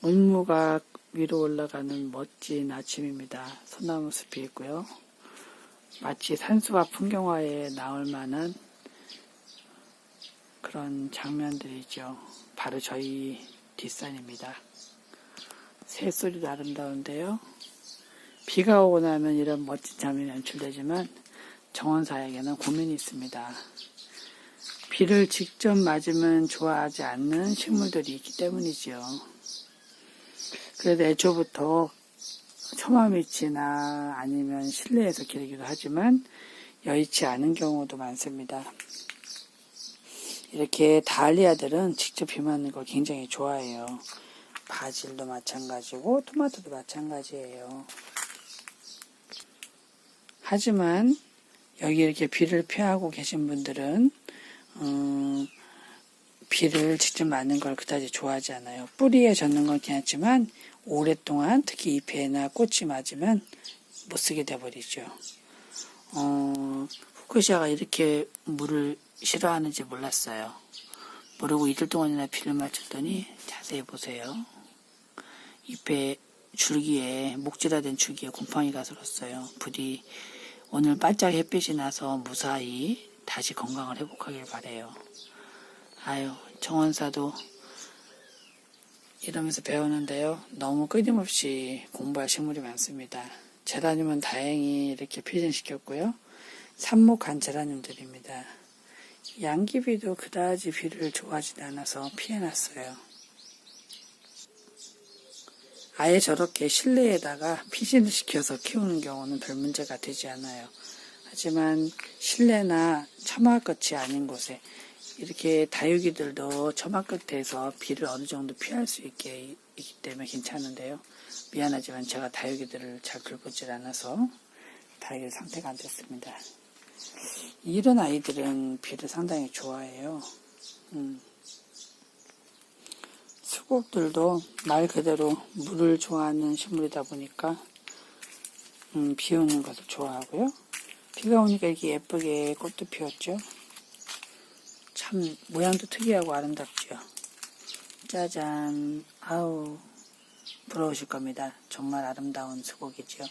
운무가 위로 올라가는 멋진 아침입니다. 소나무 숲이 있고요. 마치 산수와 풍경화에 나올 만한 그런 장면들이죠. 바로 저희 뒷산입니다. 새소리도 아름다운데요. 비가 오고 나면 이런 멋진 장면이 연출되지만 정원사에게는 고민이 있습니다. 비를 직접 맞으면 좋아하지 않는 식물들이 있기 때문이죠. 그래도 애초부터 초마밑이나 아니면 실내에서 기르기도 하지만 여의치 않은 경우도 많습니다. 이렇게 다알리아들은 직접 비 맞는 걸 굉장히 좋아해요. 바질도 마찬가지고 토마토도 마찬가지예요. 하지만 여기 이렇게 비를 피하고 계신 분들은 비를 직접 맞는 걸 그다지 좋아하지 않아요. 뿌리에 젖는 건 괜찮지만 오랫동안 특히 잎에나 꽃이 맞으면 못 쓰게 돼버리죠. 후쿠시아가 이렇게 물을 싫어하는지 몰랐어요. 모르고 이틀 동안이나 비를 맞췄더니 자세히 보세요. 잎에 줄기에 목질화된 줄기에 곰팡이가 들었어요. 부디 오늘 반짝 햇빛이 나서 무사히 다시 건강을 회복하길 바래요. 아유, 정원사도 이러면서 배우는데요. 너무 끊임없이 공부할 식물이 많습니다. 제라늄은 다행히 이렇게 피진시켰고요. 삽목한 제라늄들입니다. 양귀비도 그다지 비를 좋아하지 않아서 피해놨어요. 아예 저렇게 실내에다가 피진을 시켜서 키우는 경우는 별 문제가 되지 않아요. 하지만 실내나 처마 끝이 아닌 곳에 이렇게 다육이들도 처마 끝에서 비를 어느 정도 피할 수 있기 때문에 괜찮은데요. 미안하지만 제가 다육이들을 잘 돌보질 않아서 다육이 상태가 안 좋습니다. 이런 아이들은 비를 상당히 좋아해요. 수국들도 말 그대로 물을 좋아하는 식물이다 보니까 비 오는 것을 좋아하고요. 비가 오니까 이렇게 예쁘게 꽃도 피웠죠. 참 모양도 특이하고 아름답죠. 짜잔. 아우, 부러우실 겁니다. 정말 아름다운 수국이죠.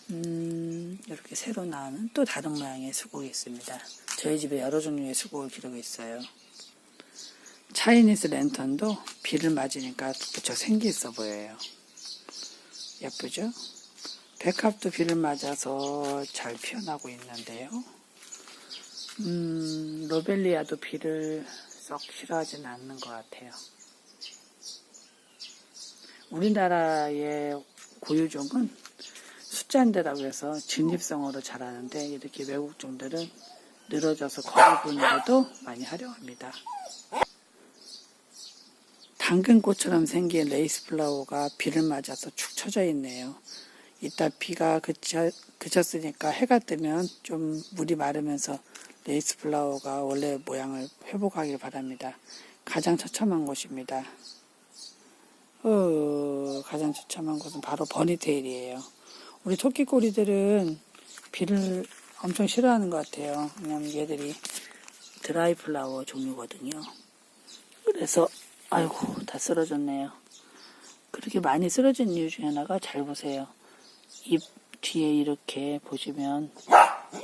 이렇게 새로 나오는 또 다른 모양의 수국이 있습니다. 저희 집에 여러 종류의 수국을 기르고 있어요. 차이니스 랜턴도 비를 맞으니까 무척 생기 있어 보여요. 예쁘죠? 백합도 비를 맞아서 잘 피어나고 있는데요. 로벨리아도 비를 썩 싫어하지는 않는 것 같아요. 우리나라의 고유종은 숫잔대라고 해서 진입성으로 자라는데 이렇게 외국 종들은 늘어져서 거리 보는데도 많이 활용합니다. 당근꽃처럼 생긴 레이스 플라워가 비를 맞아서 축 처져 있네요. 이따 비가 그쳤으니까 해가 뜨면 좀 물이 마르면서 레이스 플라워가 원래 모양을 회복하길 바랍니다. 가장 처참한 곳입니다. 가장 처참한 곳은 바로 버니테일이에요. 우리 토끼꼬리들은 비를 엄청 싫어하는 것 같아요. 왜냐면 얘들이 드라이 플라워 종류거든요. 그래서 아이고 다 쓰러졌네요. 그렇게 많이 쓰러진 이유 중에 하나가 잘 보세요. 잎 뒤에 이렇게 보시면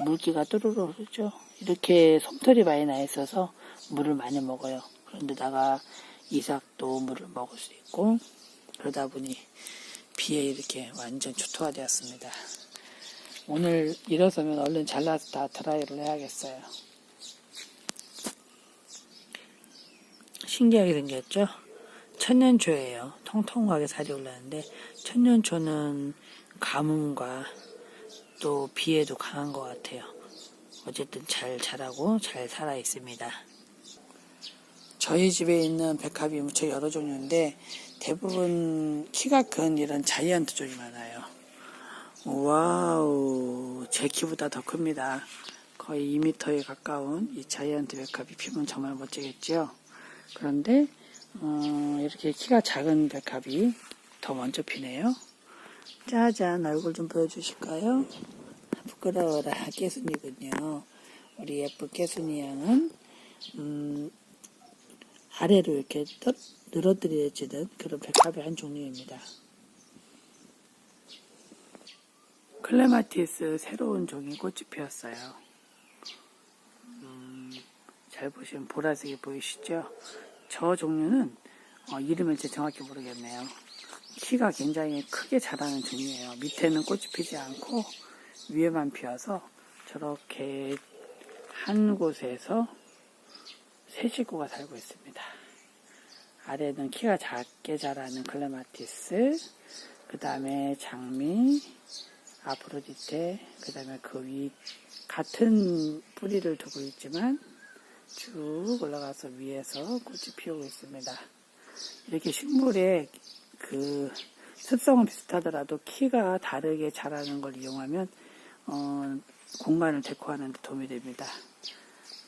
물기가 뚜루루 흐르죠. 이렇게 솜털이 많이 나 있어서 물을 많이 먹어요. 그런데다가 이삭도 물을 먹을 수 있고 그러다 보니 비에 이렇게 완전 초토화되었습니다. 오늘 일어서면 얼른 잘라서 다 드라이를 해야겠어요. 신기하게 생겼죠? 천년초예요. 통통하게 살이 올랐는데 천년초는 가뭄과 또 비에도 강한 것 같아요. 어쨌든 잘 자라고 잘 살아 있습니다. 저희 집에 있는 백합이 무척 여러 종류인데 대부분 키가 큰 이런 자이언트 쪽이 많아요. 와우, 제 키보다 더 큽니다. 거의 2m에 가까운 이 자이언트 백합이 피면 정말 멋지겠죠. 그런데 이렇게 키가 작은 백합이 더 먼저 피네요. 짜잔, 얼굴 좀 보여주실까요? 부끄러워라, 깨순이군요. 우리 예쁜 깨순이 양은 아래로 이렇게 늘어뜨려지는 그런 백합의 한 종류입니다. 클레마티스 새로운 종이 꽃이 피었어요. 잘 보시면 보라색이 보이시죠? 저 종류는 이름을 제가 정확히 모르겠네요. 키가 굉장히 크게 자라는 종이에요. 밑에는 꽃이 피지 않고 위에만 피어서 저렇게 한 곳에서 세 식구가 살고 있습니다. 아래는 키가 작게 자라는 클레마티스, 그 다음에 장미, 아프로디테, 그 다음에 그 위 같은 뿌리를 두고 있지만 쭉 올라가서 위에서 꽃이 피우고 있습니다. 이렇게 식물의 그 습성은 비슷하더라도 키가 다르게 자라는 걸 이용하면 공간을 데코하는 데 도움이 됩니다.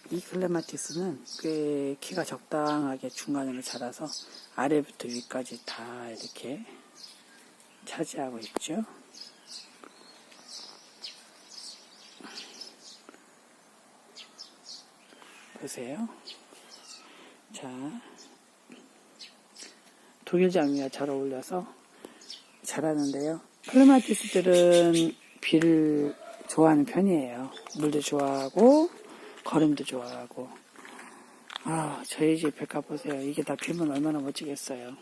이 클레마티스는 꽤 키가 적당하게 중간으로 자라서 아래부터 위까지 다 이렇게 차지하고 있죠. 보세요. 자, 독일 장미가 잘 어울려서 자라는데요. 클레마티스들은 비를 좋아하는 편이에요. 물도 좋아하고 거름도 좋아하고. 저희 집 백합 보세요. 이게 다 피면 얼마나 멋지겠어요.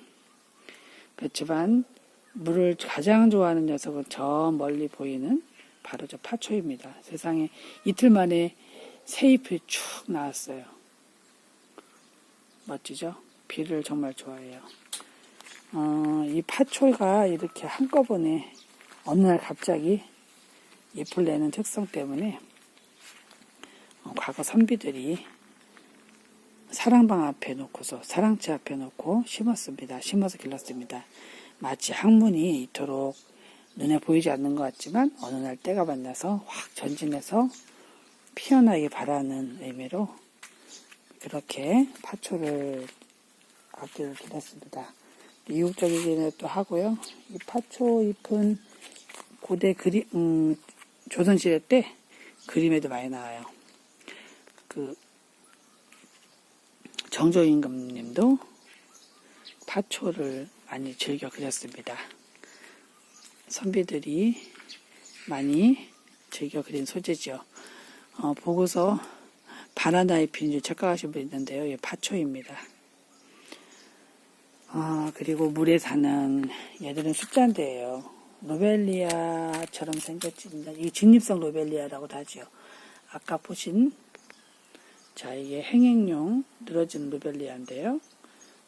그렇지만 물을 가장 좋아하는 녀석은 저 멀리 보이는 바로 저 파초입니다. 세상에 이틀 만에 새 잎이 쭉 나왔어요. 멋지죠? 비를 정말 좋아해요. 이 파초가 이렇게 한꺼번에 어느 날 갑자기 잎을 내는 특성 때문에 과거 선비들이 사랑방 앞에 놓고서 사랑채 앞에 놓고 심었습니다. 심어서 길렀습니다. 마치 학문이 이토록 눈에 보이지 않는 것 같지만 어느 날 때가 만나서 확 전진해서 피어나기 바라는 의미로 그렇게 파초를 앞뒤로 길렀습니다. 이국적이기는 또 하고요. 이 파초 잎은 고대 조선시대 때 그림에도 많이 나와요. 정조임금님도 파초를 많이 즐겨 그렸습니다. 선비들이 많이 즐겨 그린 소재죠. 보고서 바나나 잎인 줄 착각하신 분 있는데요. 이 파초입니다. 그리고 물에 사는 얘들은 숫잔대예요. 로벨리아처럼 생겼습니다. 이게 직립성 로벨리아라고 하죠. 아까 보신 이게 행행용 늘어지는 로벨리아인데요.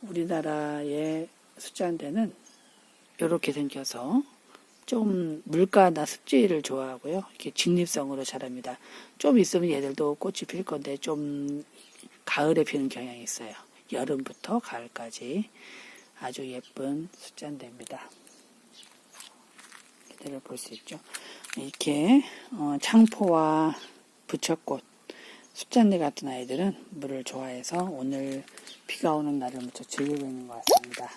우리나라의 숫잔대는 이렇게 생겨서 좀 물가나 습지를 좋아하고요. 이렇게 직립성으로 자랍니다. 좀 있으면 얘들도 꽃이 필 건데 좀 가을에 피는 경향이 있어요. 여름부터 가을까지 아주 예쁜 숫잔대입니다. 그대로 볼 수 있죠. 이렇게 창포와 부처꽃, 숫잔대 같은 아이들은 물을 좋아해서 오늘 비가 오는 날을 무척 즐기고 있는 것 같습니다.